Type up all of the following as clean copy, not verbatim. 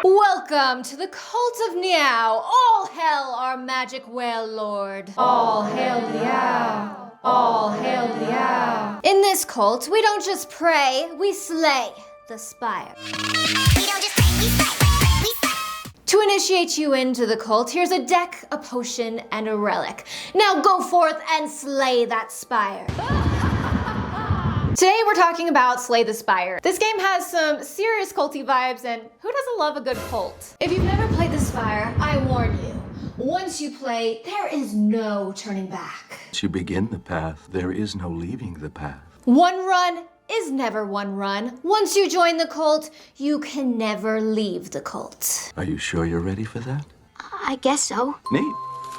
Welcome to the cult of Niao. All hail our magic whale lord. All hail Niao. All hail Niao. In this cult, we don't just pray, we slay the spire. We don't just pray, we slay. To initiate you into the cult, here's a deck, a potion, and a relic. Now go forth and slay that spire. Today we're talking about Slay the Spire. This game has some serious culty vibes, and who doesn't love a good cult? If you've never played the Spire, I warn you, once you play, there is no turning back. Once you begin the path, there is no leaving the path. One run is never one run. Once you join the cult, you can never leave the cult. Are you sure you're ready for that? I guess so. Neat.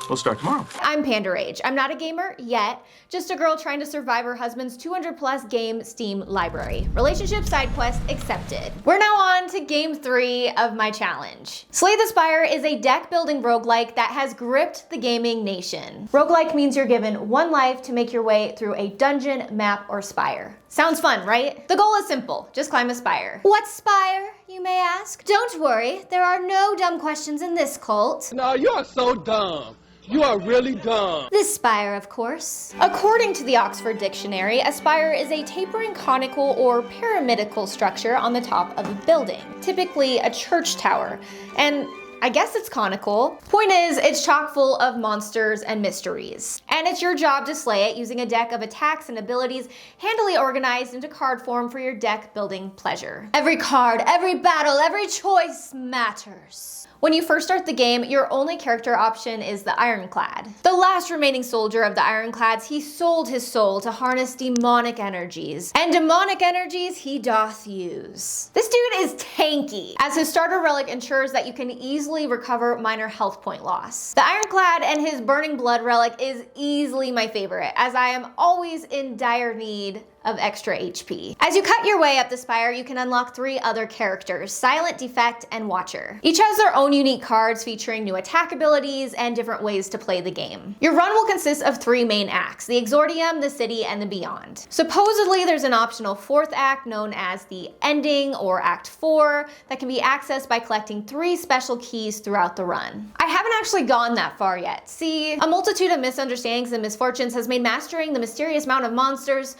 We'll start tomorrow. I'm Panderage. I'm not a gamer yet, just a girl trying to survive her husband's 200+ game Steam library. Relationship side quest accepted. We're now on to game 3 of my challenge. Slay the Spire is a deck building roguelike that has gripped the gaming nation. Roguelike means you're given one life to make your way through a dungeon, map, or spire. Sounds fun, right? The goal is simple, just climb a spire. What spire, you may ask? Don't worry, there are no dumb questions in this cult. No, you are so dumb. You are really dumb. This spire, of course. According to the Oxford Dictionary, a spire is a tapering conical or pyramidical structure on the top of a building, typically a church tower. And I guess it's conical. Point is, it's chock full of monsters and mysteries. And it's your job to slay it using a deck of attacks and abilities handily organized into card form for your deck building pleasure. Every card, every battle, every choice matters. When you first start the game, your only character option is the Ironclad. The last remaining soldier of the Ironclads, he sold his soul to harness demonic energies. And demonic energies he doth use. This dude is tanky, as his starter relic ensures that you can easily recover minor health point loss. The Ironclad and his Burning Blood relic is easily my favorite, as I am always in dire need of extra HP. As you cut your way up the spire, you can unlock 3 other characters, Silent, Defect, and Watcher. Each has their own unique cards featuring new attack abilities and different ways to play the game. Your run will consist of 3 main acts, the Exordium, the City, and the Beyond. Supposedly, there's an optional 4th act known as the Ending or Act 4 that can be accessed by collecting 3 special keys throughout the run. I haven't actually gone that far yet. See, a multitude of misunderstandings and misfortunes has made mastering the mysterious mount of monsters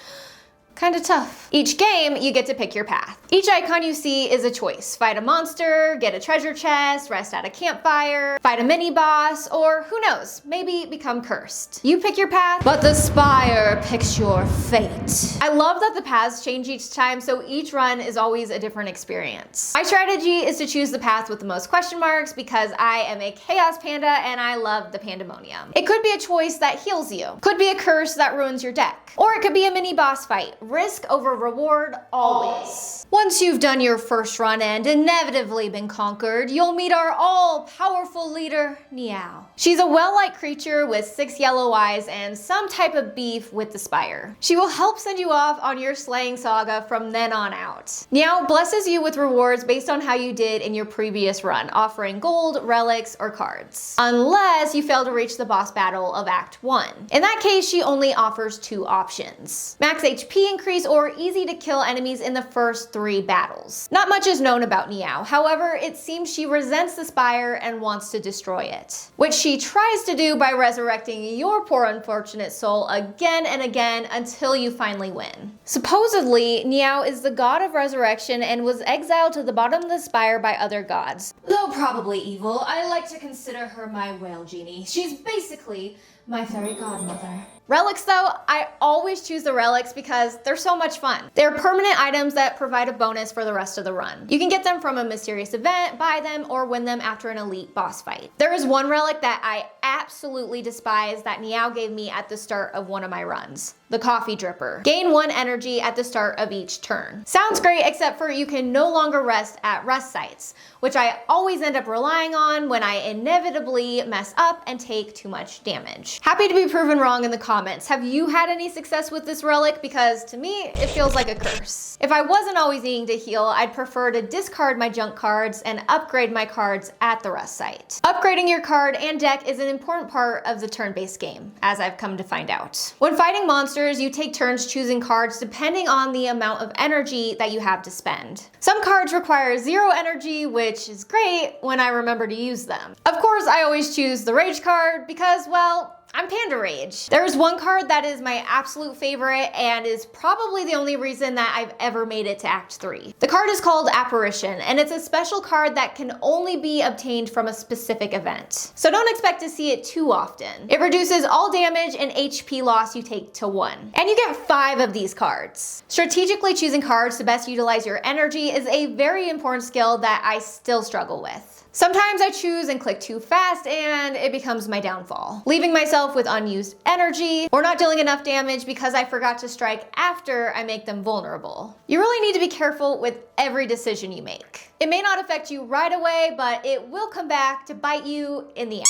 kinda tough. Each game, you get to pick your path. Each icon you see is a choice. Fight a monster, get a treasure chest, rest at a campfire, fight a mini-boss, or who knows, maybe become cursed. You pick your path, but the spire picks your fate. I love that the paths change each time, so each run is always a different experience. My strategy is to choose the path with the most question marks because I am a chaos panda and I love the pandemonium. It could be a choice that heals you, could be a curse that ruins your deck, or it could be a mini-boss fight. Risk over reward, always. Once you've done your first run and inevitably been conquered, you'll meet our all-powerful leader, Niao. She's a well-liked creature with 6 yellow eyes and some type of beef with the spire. She will help send you off on your slaying saga from then on out. Niao blesses you with rewards based on how you did in your previous run, offering gold, relics, or cards. Unless you fail to reach the boss battle of Act 1. In that case, she only offers 2 options. Max HP increase or easy to kill enemies in the first 3 battles. Not much is known about Niao, however, it seems she resents the spire and wants to destroy it. Which she tries to do by resurrecting your poor unfortunate soul again and again until you finally win. Supposedly, Niao is the god of resurrection and was exiled to the bottom of the spire by other gods. Though probably evil, I like to consider her my whale genie. She's basically my fairy godmother. Relics though, I always choose the relics because they're so much fun. They're permanent items that provide a bonus for the rest of the run. You can get them from a mysterious event, buy them, or win them after an elite boss fight. There is one relic that I absolutely despise that Niao gave me at the start of one of my runs. The coffee dripper. Gain 1 energy at the start of each turn. Sounds great, except for you can no longer rest at rest sites, which I always end up relying on when I inevitably mess up and take too much damage. Happy to be proven wrong in the comments. Have you had any success with this relic? Because to me, it feels like a curse. If I wasn't always needing to heal, I'd prefer to discard my junk cards and upgrade my cards at the rest site. Upgrading your card and deck is an important part of the turn-based game, as I've come to find out. When fighting monsters, you take turns choosing cards depending on the amount of energy that you have to spend. Some cards require 0 energy, which is great when I remember to use them. Of course, I always choose the Rage card because, well, I'm Panda Rage. There is one card that is my absolute favorite and is probably the only reason that I've ever made it to Act 3. The card is called Apparition, and it's a special card that can only be obtained from a specific event. So don't expect to see it too often. It reduces all damage and HP loss you take to 1. And you get 5 of these cards. Strategically choosing cards to best utilize your energy is a very important skill that I still struggle with. Sometimes I choose and click too fast and it becomes my downfall, leaving myself with unused energy or not dealing enough damage because I forgot to strike after I make them vulnerable. You really need to be careful with every decision you make. It may not affect you right away, but it will come back to bite you in the end.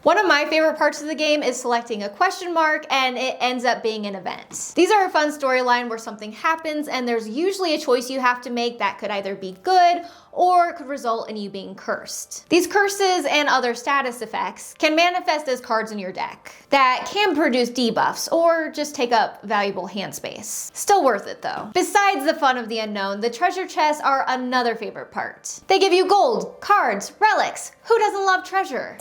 One of my favorite parts of the game is selecting a question mark and it ends up being an event. These are a fun storyline where something happens and there's usually a choice you have to make that could either be good or could result in you being cursed. These curses and other status effects can manifest as cards in your deck that can produce debuffs or just take up valuable hand space. Still worth it though. Besides the fun of the unknown, the treasure chests are another favorite part. They give you gold, cards, relics. Who doesn't love treasure?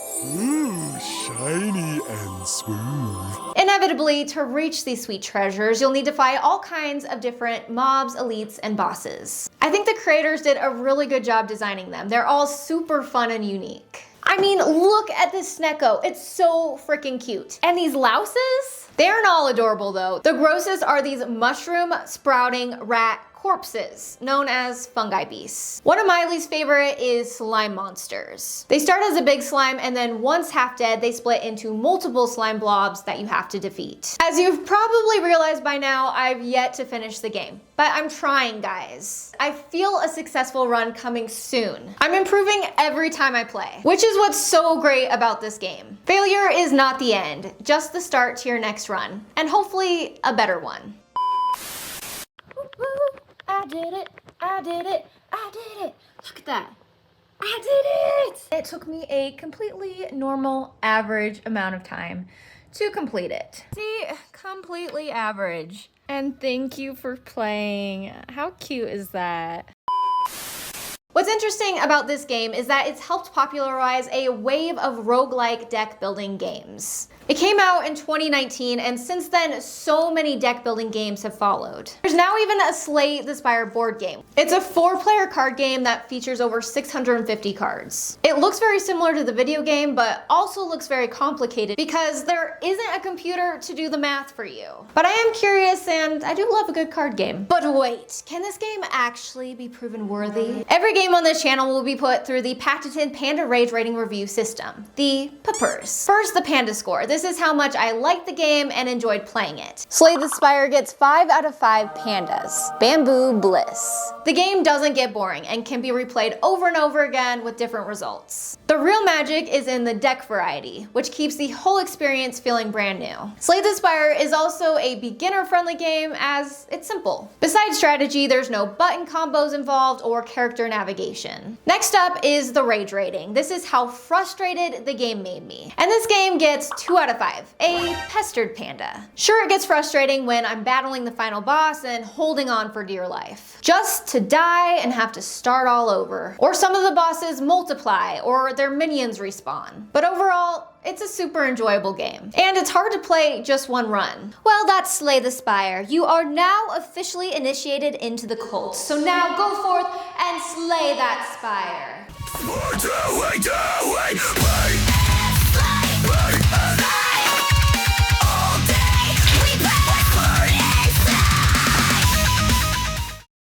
Shiny and smooth. Inevitably, to reach these sweet treasures, you'll need to fight all kinds of different mobs, elites, and bosses. I think the creators did a really good job designing them. They're all super fun and unique. I mean, look at this Snecko. It's so freaking cute. And these louses? They aren't all adorable though. The grossest are these mushroom sprouting rat corpses, known as fungi beasts. One of my least favorite is slime monsters. They start as a big slime and then once half dead, they split into multiple slime blobs that you have to defeat. As you've probably realized by now, I've yet to finish the game, but I'm trying, guys. I feel a successful run coming soon. I'm improving every time I play, which is what's so great about this game. Failure is not the end, just the start to your next run, and hopefully a better one. I did it, I did it, I did it. Look at that. I did it! It took me a completely normal, average amount of time to complete it. See, completely average. And thank you for playing. How cute is that? What's interesting about this game is that it's helped popularize a wave of roguelike deck building games. It came out in 2019, and since then, so many deck building games have followed. There's now even a Slay the Spire board game. It's a 4-player card game that features over 650 cards. It looks very similar to the video game, but also looks very complicated because there isn't a computer to do the math for you. But I am curious, and I do love a good card game. But wait, can this game actually be proven worthy? Every game on this channel will be put through the patented Panda Rage rating review system, the PPRS. First, the Panda score. This is how much I liked the game and enjoyed playing it. Slay the Spire gets 5 out of 5 pandas. Bamboo Bliss. The game doesn't get boring and can be replayed over and over again with different results. The real magic is in the deck variety, which keeps the whole experience feeling brand new. Slay the Spire is also a beginner-friendly game as it's simple. Besides strategy, there's no button combos involved or character navigation. Next up is the Rage rating. This is how frustrated the game made me. And this game gets 2 out of 5, a pestered panda. Sure, it gets frustrating when I'm battling the final boss and holding on for dear life, just to die and have to start all over. Or some of the bosses multiply, or their minions respawn. But overall, it's a super enjoyable game. And it's hard to play just one run. Well, that's Slay the Spire. You are now officially initiated into the cult. So now go forth and slay that spire.